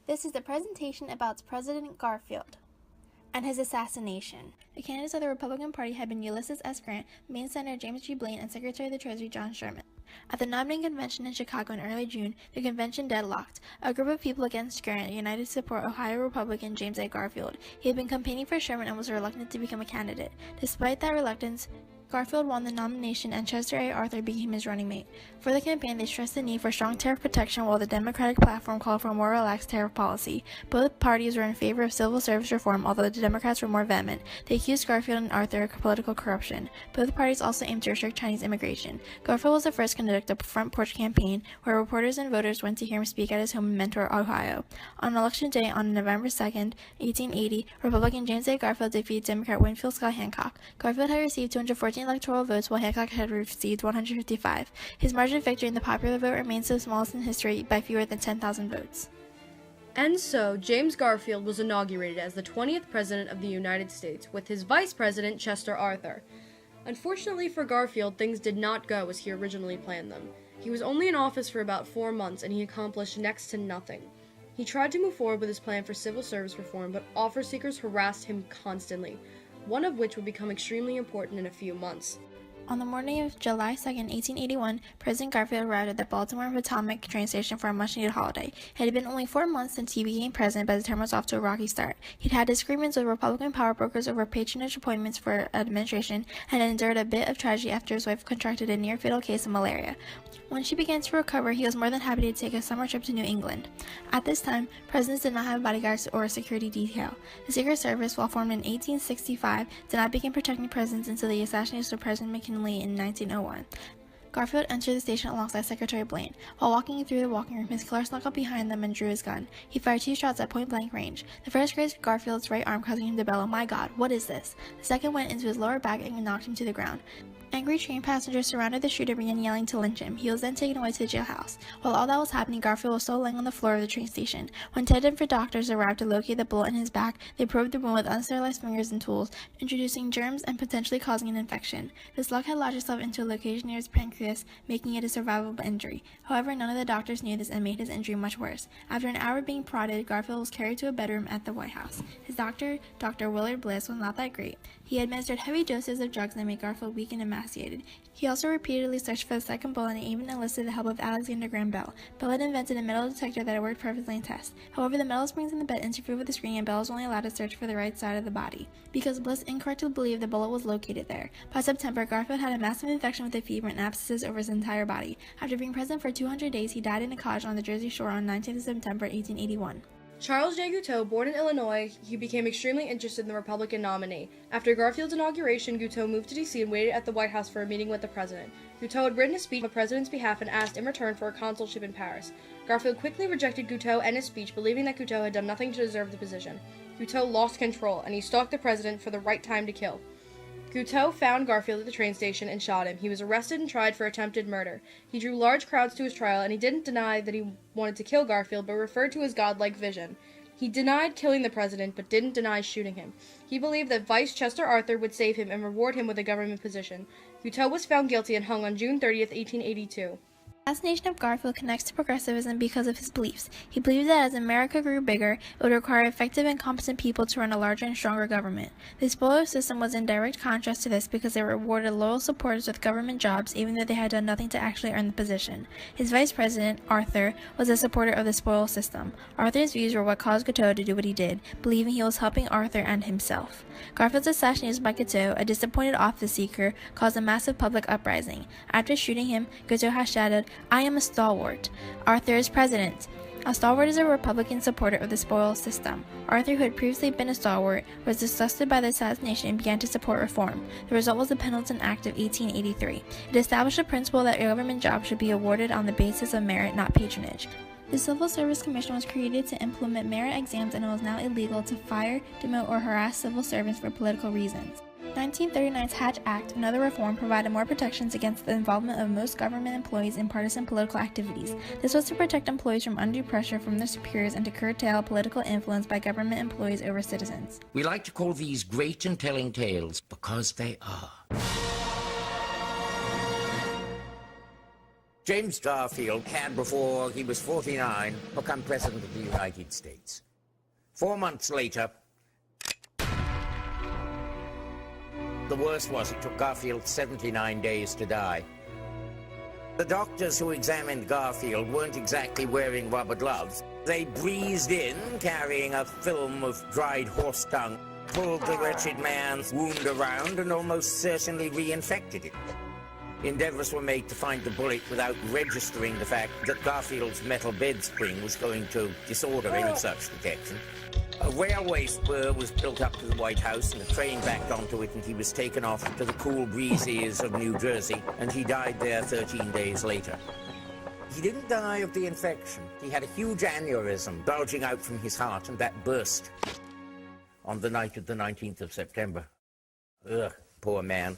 This is the presentation about President Garfield and his assassination. The candidates of the Republican Party had been Ulysses S. Grant, Maine Senator James G. Blaine, and Secretary of the Treasury John Sherman. At the nominating convention in Chicago in early June, the convention deadlocked. A group of people against Grant united to support Ohio Republican James A. Garfield. He had been campaigning for Sherman and was reluctant to become a candidate. Despite that reluctance, Garfield won the nomination and Chester A. Arthur became his running mate. For the campaign, they stressed the need for strong tariff protection while the Democratic platform called for a more relaxed tariff policy. Both parties were in favor of civil service reform, although the Democrats were more vehement. They accused Garfield and Arthur of political corruption. Both parties also aimed to restrict Chinese immigration. Garfield was the first to conduct a front porch campaign, where reporters and voters went to hear him speak at his home in Mentor, Ohio. On Election Day, on November 2, 1880, Republican James A. Garfield defeated Democrat Winfield Scott Hancock. Garfield had received 214 electoral votes, while Hancock had received 155. His margin of victory in the popular vote remains the smallest in history by fewer than 10,000 votes. And so, James Garfield was inaugurated as the 20th President of the United States, with his Vice President, Chester Arthur. Unfortunately for Garfield, things did not go as he originally planned them. He was only in office for about 4 months, and he accomplished next to nothing. He tried to move forward with his plan for civil service reform, but offer seekers harassed him constantly, one of which would become extremely important in a few months. On the morning of July 2, 1881, President Garfield arrived at the Baltimore Potomac train station for a much-needed holiday. It had been only 4 months since he became president, but the term was off to a rocky start. He'd had disagreements with Republican power brokers over patronage appointments for administration, and had endured a bit of tragedy after his wife contracted a near-fatal case of malaria. When she began to recover, he was more than happy to take a summer trip to New England. At this time, presidents did not have bodyguards or a security detail. The Secret Service, while formed in 1865, did not begin protecting presidents until the assassination of President McKinley in 1901. Garfield entered the station alongside Secretary Blaine. While walking through the walking room, his killer snuck up behind them and drew his gun. He fired 2 shots at point-blank range. The first grazed Garfield's right arm, causing him to bellow, "My God, what is this?" The second went into his lower back and knocked him to the ground. Angry train passengers surrounded the shooter and began yelling to lynch him. He was then taken away to the jailhouse. While all that was happening, Garfield was still laying on the floor of the train station. When attendant doctors arrived to locate the bullet in his back, they probed the wound with unsterilized fingers and tools, introducing germs and potentially causing an infection. The slug had lodged itself into a location near his pancreas, making it a survivable injury. However, none of the doctors knew this and made his injury much worse. After an hour of being prodded, Garfield was carried to a bedroom at the White House. His doctor, Dr. Willard Bliss, was not that great. He administered heavy doses of drugs that made Garfield weak and emaciated. He also repeatedly searched for the second bullet and even enlisted the help of Alexander Graham Bell. Bell had invented a metal detector that had worked perfectly in tests. However, the metal springs in the bed interfered with the screening, and Bell was only allowed to search for the right side of the body, because Bliss incorrectly believed the bullet was located there. By September, Garfield had a massive infection with a fever and abscesses over his entire body. After being president for 200 days, he died in a cottage on the Jersey Shore on 19th September 1881. Charles J. Guiteau, born in Illinois, he became extremely interested in the Republican nominee. After Garfield's inauguration, Guiteau moved to D.C. and waited at the White House for a meeting with the president. Guiteau had written a speech on the president's behalf and asked in return for a consulship in Paris. Garfield quickly rejected Guiteau and his speech, believing that Guiteau had done nothing to deserve the position. Guiteau lost control, and he stalked the president for the right time to kill. Guiteau found Garfield at the train station and shot him. He was arrested and tried for attempted murder. He drew large crowds to his trial, and he didn't deny that he wanted to kill Garfield, but referred to his godlike vision. He denied killing the president, but didn't deny shooting him. He believed that Vice Chester Arthur would save him and reward him with a government position. Guiteau was found guilty and hung on June 30, 1882. The assassination of Garfield connects to progressivism because of his beliefs. He believed that as America grew bigger, it would require effective and competent people to run a larger and stronger government. The spoils system was in direct contrast to this because it rewarded loyal supporters with government jobs even though they had done nothing to actually earn the position. His vice president, Arthur, was a supporter of the spoils system. Arthur's views were what caused Guiteau to do what he did, believing he was helping Arthur and himself. Garfield's assassination by Guiteau, a disappointed office seeker, caused a massive public uprising. After shooting him, Guiteau has shouted, "I am a stalwart. Arthur is president." A stalwart is a Republican supporter of the spoils system. Arthur, who had previously been a stalwart, was disgusted by the assassination and began to support reform. The result was the Pendleton Act of 1883. It established a principle that government jobs should be awarded on the basis of merit, not patronage. The Civil Service Commission was created to implement merit exams, and it was now illegal to fire, demote, or harass civil servants for political reasons. 1939's Hatch Act, another reform, provided more protections against the involvement of most government employees in partisan political activities. This was to protect employees from undue pressure from their superiors and to curtail political influence by government employees over citizens. We like to call these great and telling tales because they are. James Garfield had, before he was 49, become President of the United States. 4 months later, the worst was it took Garfield 79 days to die. The doctors who examined Garfield weren't exactly wearing rubber gloves. They breezed in, carrying a film of dried horse dung, pulled the wretched man's wound around, and almost certainly reinfected it. Endeavors were made to find the bullet without registering the fact that Garfield's metal bed spring was going to disorder any such detection. A railway spur was built up to the White House, and a train backed onto it, and he was taken off to the cool breezes of New Jersey, and he died there 13 days later. He didn't die of the infection. He had a huge aneurysm bulging out from his heart, and that burst on the night of the 19th of September. Ugh, poor man.